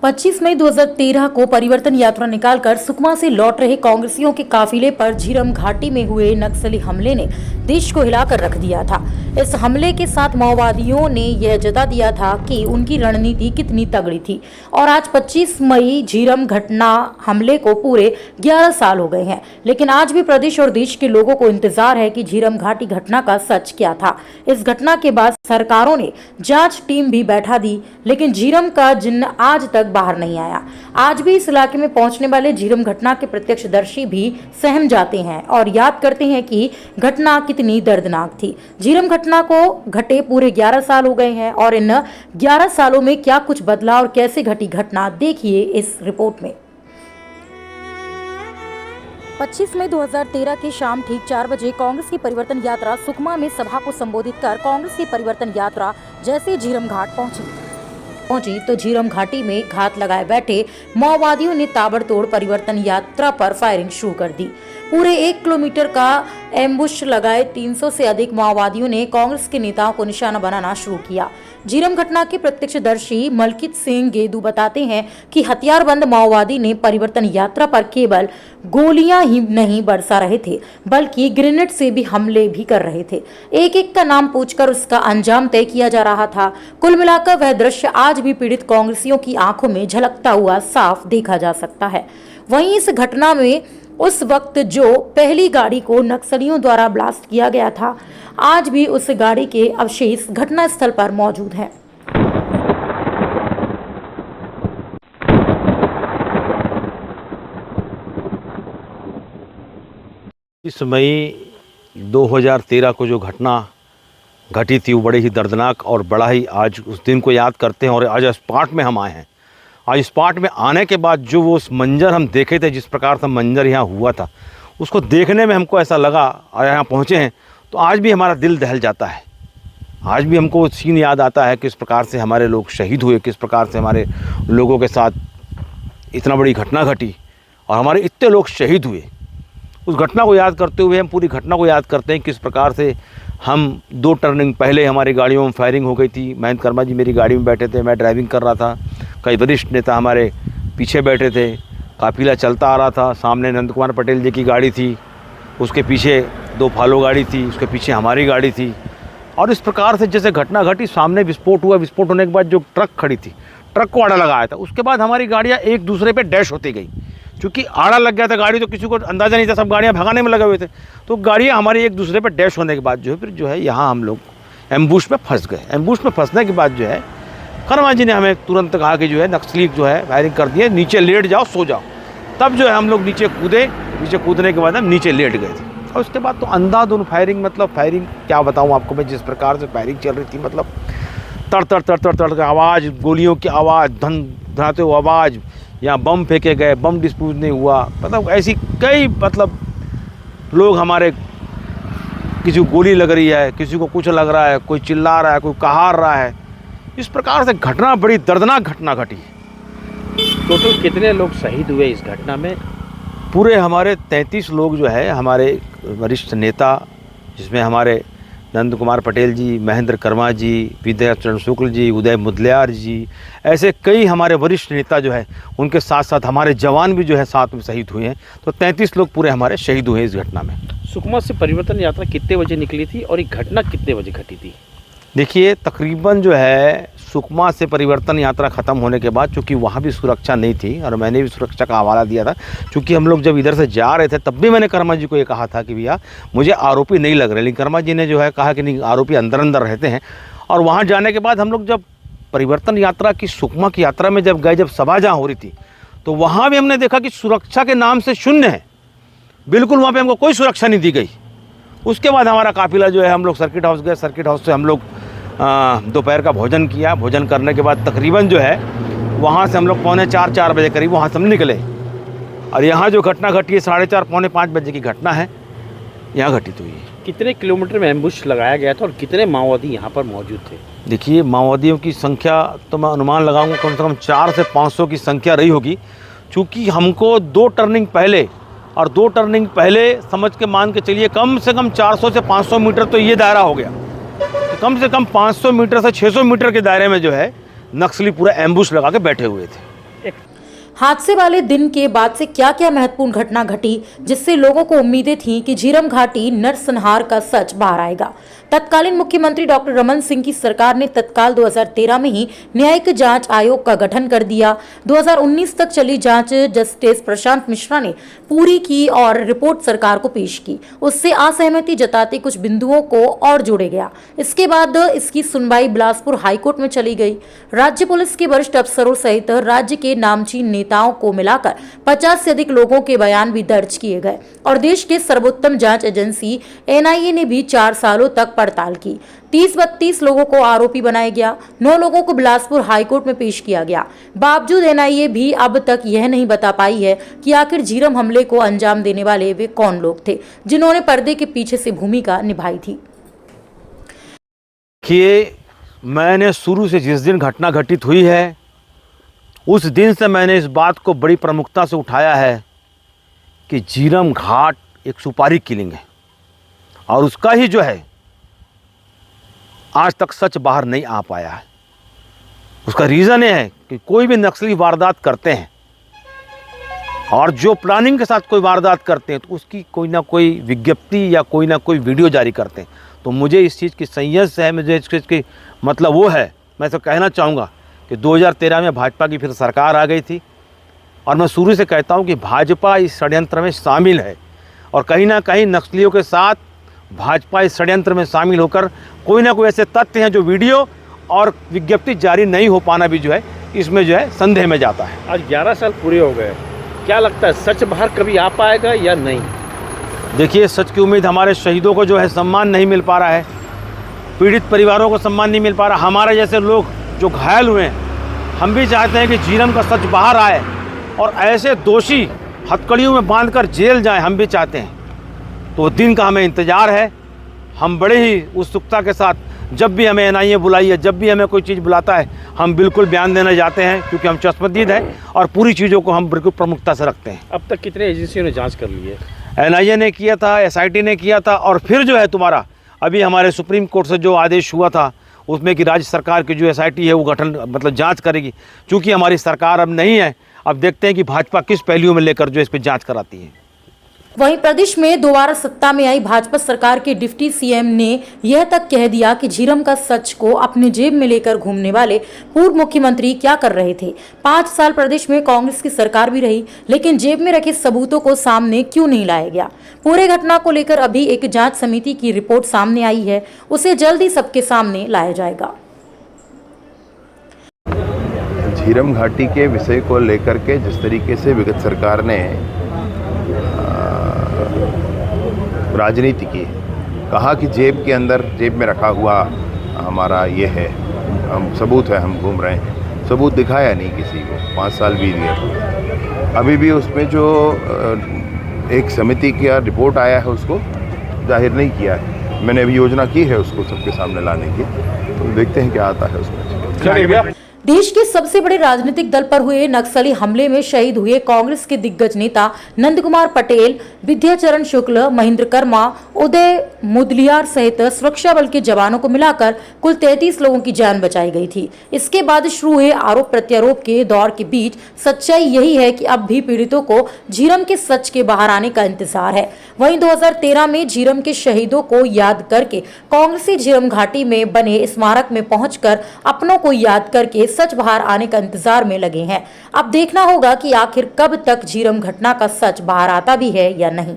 25 मई 2013 को परिवर्तन यात्रा निकालकर सुकमा से लौट रहे कांग्रेसियों के काफिले पर झीरम घाटी में हुए नक्सली हमले ने देश को हिलाकर रख दिया था। इस हमले के साथ माओवादियों ने यह जता दिया था कि उनकी रणनीति कितनी तगड़ी थी और आज 25 मई झीरम घटना हमले को पूरे 11 साल हो गए हैं, लेकिन आज भी प्रदेश और देश के लोगों को इंतजार है कि झीरम घाटी घटना का सच क्या था। इस घटना के बाद सरकारों ने जांच टीम भी बैठा दी, लेकिन झीरम का जिन्न आज तक बाहर नहीं आया। आज भी इस इलाके में पहुंचने वाले झीरम घटना के प्रत्यक्षदर्शी भी सहम जाते हैं और याद करते हैं कि घटना कितनी दर्दनाक थी। झीरम घटना को घटे पूरे 11 साल हो गए हैं और इन 11 सालों में क्या कुछ बदला और कैसे घटी घटना, देखिए इस रिपोर्ट में। 25 मई 2013 की शाम ठीक 4 बजे कांग्रेस की परिवर्तन यात्रा सुकमा में सभा को संबोधित कर कांग्रेस की परिवर्तन यात्रा जैसे झीरम घाट पहुंची तो झीरम घाटी में घात लगाए बैठे माओवादियों ने ताबड़तोड़ परिवर्तन यात्रा पर फायरिंग शुरू कर दी। पूरे 1 किलोमीटर का एम्बुश लगाए 300 से अधिक माओवादियों ने कांग्रेस के नेताओं को निशाना बनाना शुरू किया। झीरम घटना के प्रत्यक्षदर्शी मलकित सिंह गेदू बताते हैं कि हथियारबंद माओवादी ने परिवर्तन यात्रा पर केवल गोलियां ही नहीं बरसा रहे थे, बल्कि ग्रेनेड से भी हमले भी कर रहे थे। एक एक का नाम पूछकर उसका अंजाम तय किया जा रहा था। कुल मिलाकर वह दृश्य आज भी पीड़ित कांग्रेसियों की आंखों में झलकता हुआ साफ देखा जा सकता है। वहीं इस घटना में उस वक्त जो पहली गाड़ी को नक्सलियों द्वारा ब्लास्ट किया गया था, आज भी उस गाड़ी के अवशेष घटना स्थल पर मौजूद हैं। इस मई 2013 को जो घटना घटी थी वो बड़ी ही दर्दनाक और बड़ा ही आज उस दिन को याद करते हैं। और आज स्पॉट में हम आए हैं। आज स्पॉट में आने के बाद जो वो उस मंजर हम देखे थे, जिस प्रकार से मंजर यहाँ हुआ था, उसको देखने में हमको ऐसा लगा और यहाँ पहुँचे हैं तो आज भी हमारा दिल दहल जाता है। आज भी हमको सीन याद आता है किस प्रकार से हमारे लोग शहीद हुए, किस प्रकार से हमारे लोगों के साथ इतना बड़ी घटना घटी और हमारे इतने लोग शहीद हुए। उस घटना को याद करते हुए हम पूरी घटना को याद करते हैं, किस प्रकार से हम 2 टर्निंग पहले हमारी गाड़ियों में फायरिंग हो गई थी। महेंद्र कर्मा जी मेरी गाड़ी में बैठे थे, मैं ड्राइविंग कर रहा था, कई वरिष्ठ नेता हमारे पीछे बैठे थे, काफिला चलता आ रहा था। सामने नंद कुमार पटेल जी की गाड़ी थी, उसके पीछे 2 फॉलो गाड़ी थी, उसके पीछे हमारी गाड़ी थी। और इस प्रकार से जैसे घटना घटी, सामने विस्फोट हुआ। विस्फोट होने के बाद जो ट्रक खड़ी थी, ट्रक को आड़ा लगाया था। उसके बाद हमारी गाड़ियाँ एक दूसरे पर डैश होती गई। क्योंकि आड़ा लग गया था गाड़ी, तो किसी को अंदाज़ा नहीं था, सब गाड़ियाँ भगाने में लगे हुए थे। तो गाड़ियाँ हमारी एक दूसरे पर डैश होने के बाद जो है फिर जो है यहाँ हम लोग एम्बुश में फंस गए। एम्बुश में फंसने के बाद जो है कर्मा जी ने हमें तुरंत कहा कि जो है नक्सली जो है फायरिंग कर दिए, नीचे लेट जाओ, सो जाओ। तब जो है हम लोग नीचे कूदे। नीचे कूदने के बाद हम नीचे लेट गए थे और उसके बाद तो अंधाधुंध फायरिंग, मतलब फायरिंग क्या बताऊँ आपको मैं, जिस प्रकार से फायरिंग चल रही थी, मतलब तड़ तड़ तड़ तड़ तड़ की आवाज़, गोलियों की आवाज़, धनाते हुए आवाज़, यहाँ बम फेंके गए, बम डिस्पोज नहीं हुआ। मतलब ऐसी कई मतलब लोग हमारे, किसी को गोली लग रही है, किसी को कुछ लग रहा है, कोई चिल्ला रहा है, कोई कहार रहा है। इस प्रकार से घटना, बड़ी दर्दनाक घटना घटी। टोटल कितने लोग शहीद हुए इस घटना में? पूरे हमारे 33 लोग जो है हमारे वरिष्ठ नेता, जिसमें हमारे नंद कुमार पटेल जी, महेंद्र कर्मा जी, विद्याचरण शुक्ल जी, उदय मुदलियार जी, ऐसे कई हमारे वरिष्ठ नेता जो है, उनके साथ साथ हमारे जवान भी जो है साथ में शहीद हुए हैं। तो 33 लोग पूरे हमारे शहीद हुए हैं इस घटना में। सुकमा से परिवर्तन यात्रा कितने बजे निकली थी और ये घटना कितने बजे घटी थी? देखिए, तकरीबन जो है सुकमा से परिवर्तन यात्रा ख़त्म होने के बाद, चूँकि वहाँ भी सुरक्षा नहीं थी और मैंने भी सुरक्षा का हवाला दिया था, क्योंकि हम लोग जब इधर से जा रहे थे तब भी मैंने कर्मा जी को ये कहा था कि भैया मुझे आरोपी नहीं लग रहे, लेकिन कर्मा जी ने जो है कहा कि नहीं, आरोपी अंदर अंदर रहते हैं। और वहाँ जाने के बाद हम लोग जब परिवर्तन यात्रा की, सुकमा की यात्रा में जब गए, जब सभा जहाँ हो रही थी, तो वहाँ भी हमने देखा कि सुरक्षा के नाम से शून्य है, बिल्कुल वहाँ पर हमको कोई सुरक्षा नहीं दी गई। उसके बाद हमारा काफिला जो है, हम लोग सर्किट हाउस गए। सर्किट हाउस से हम लोग दोपहर का भोजन किया। भोजन करने के बाद तकरीबन जो है वहाँ से हम लोग 4:45 बजे करीब वहाँ से हम निकले। और यहाँ जो घटना घटी है 4:30 पौने 5 बजे की घटना है, यहाँ घटित हुई है। कितने किलोमीटर में एम्बुश लगाया गया था और कितने माओवादी यहाँ पर मौजूद थे? देखिए, माओवादियों की संख्या तो मैं अनुमान लगाऊंगा कम से कम 400 से 500 की संख्या रही होगी, क्योंकि हमको 2 टर्निंग पहले और 2 टर्निंग पहले समझ के मान के चलिए कम से कम 400 से 500 मीटर तो ये दायरा हो गया। तो कम से कम 500 मीटर से 600 मीटर के दायरे में जो है नक्सली पूरा एम्बुश लगा के बैठे हुए थे। हादसे वाले दिन के बाद से क्या क्या महत्वपूर्ण घटना घटी जिससे लोगों को उम्मीदें थीं कि झीरम घाटी नरसंहार का सच बाहर आएगा। तत्कालीन मुख्यमंत्री डॉक्टर रमन सिंह की सरकार ने तत्काल 2013 में ही न्यायिक जांच आयोग का गठन कर दिया। 2019 तक चली जांच जस्टिस प्रशांत मिश्रा ने पूरी की और रिपोर्ट सरकार को पेश की। उससे असहमति जताते कुछ बिंदुओं को और जोड़े गया। इसके बाद इसकी सुनवाई बिलासपुर हाईकोर्ट में चली गई। राज्य पुलिस के वरिष्ठ अफसरों सहित राज्य के नामचीन नेताओं को मिलाकर 50 से अधिक लोगों के बयान भी दर्ज किए गए और देश के सर्वोत्तम जांच एजेंसी एनआईए ने भी 4 सालों तक पड़ताल की। 30-32 लोगों को आरोपी बनाया गया। 9 लोगों को बिलासपुर हाईकोर्ट में पेश किया गया। बावजूद एनआईए भी अब तक यह नहीं बता पाई है कि आखिर झीरम हमले को अंजाम देने वाले वे कौन लोग थे जिन्होंने पर्दे के पीछे से भूमिका निभाई थी। देखिए, मैंने शुरू से जिस दिन घटना घटित हुई है उस दिन से मैंने इस बात को बड़ी प्रमुखता से उठाया है कि झीरम घाट एक सुपारी किलिंग है और उसका ही जो है आज तक सच बाहर नहीं आ पाया है। उसका रीज़न ये है कि कोई भी नक्सली वारदात करते हैं और जो प्लानिंग के साथ कोई वारदात करते हैं तो उसकी कोई ना कोई विज्ञप्ति या कोई ना कोई वीडियो जारी करते हैं। तो मुझे इस चीज़ की संयत है, मुझे इस चीज़ की मतलब वो है, मैं तो कहना चाहूँगा कि 2013 में भाजपा की फिर सरकार आ गई थी और मैं शुरू से कहता हूँ कि भाजपा इस षड्यंत्र में शामिल है और कहीं ना कहीं नक्सलियों के साथ भाजपा इस षड्यंत्र में शामिल होकर कोई ना कोई ऐसे तथ्य हैं जो वीडियो और विज्ञप्ति जारी नहीं हो पाना भी जो है इसमें जो है संदेह में जाता है। आज 11 साल पूरे हो गए, क्या लगता है सच बाहर कभी आ पाएगा या नहीं? देखिए, सच की उम्मीद, हमारे शहीदों को जो है सम्मान नहीं मिल पा रहा है, पीड़ित परिवारों को सम्मान नहीं मिल पा रहा। हमारे जैसे लोग जो घायल हुए हैं, हम भी चाहते हैं कि झीरम का सच बाहर आए और ऐसे दोषी हथकड़ियों में बांधकर जेल जाएं, हम भी चाहते हैं। तो दिन का हमें इंतज़ार है। हम बड़े ही उत्सुकता के साथ जब भी हमें एनआईए बुलाई है, जब भी हमें कोई चीज़ बुलाता है, हम बिल्कुल बयान देने जाते हैं क्योंकि हम चश्मदीद हैं और पूरी चीज़ों को हम बिल्कुल प्रमुखता से रखते हैं। अब तक कितने एजेंसियों ने जाँच कर ली है? एनआईए ने किया था, एसआईटी ने किया था और फिर जो है तुम्हारा अभी हमारे सुप्रीम कोर्ट से जो आदेश हुआ था उसमें कि राज्य सरकार की जो एसआईटी है वो गठन मतलब जांच करेगी। चूंकि हमारी सरकार अब नहीं है, अब देखते हैं कि भाजपा किस पहलुओं में लेकर जो इस पर जांच कराती है। वहीं प्रदेश में दोबारा सत्ता में आई भाजपा सरकार के डिप्टी सीएम ने यह तक कह दिया कि झीरम का सच को अपने जेब में लेकर घूमने वाले पूर्व मुख्यमंत्री क्या कर रहे थे। 5 साल प्रदेश में कांग्रेस की सरकार भी रही, लेकिन जेब में रखे सबूतों को सामने क्यों नहीं लाया गया। पूरे घटना को लेकर अभी एक जांच समिति की रिपोर्ट सामने आई है, उसे जल्द ही सबके सामने लाया जाएगा। झीरम घाटी के विषय को लेकर के जिस तरीके से विगत सरकार ने राजनीति की, कहा कि जेब के अंदर जेब में रखा हुआ हमारा ये है, हम सबूत है, हम घूम रहे हैं, सबूत दिखाया नहीं किसी को। 5 साल बीत गए, अभी भी उसमें जो एक समिति का रिपोर्ट आया है उसको जाहिर नहीं किया है। मैंने अभी योजना की है उसको सबके सामने लाने की, तो देखते हैं क्या आता है उसमें। देश के सबसे बड़े राजनीतिक दल पर हुए नक्सली हमले में शहीद हुए कांग्रेस के दिग्गज नेता नंदकुमार पटेल, विद्याचरण शुक्ल, महेंद्र कर्मा, उदय मुदलियार सहित सुरक्षा बल के जवानों को मिलाकर कुल 33 लोगों की जान बचाई गई थी। इसके बाद शुरू हुए आरोप प्रत्यारोप के दौर के बीच सच्चाई यही है कि अब भी पीड़ितों को झीरम के सच के बाहर आने का इंतजार है। वहीं 2013 में झीरम के शहीदों को याद करके कांग्रेसी झीरम घाटी में बने स्मारक में पहुंचकर अपनों को याद करके सच बाहर आने का इंतजार में लगे हैं। अब देखना होगा कि आखिर कब तक झीरम घटना का सच बाहर आता भी है या नहीं।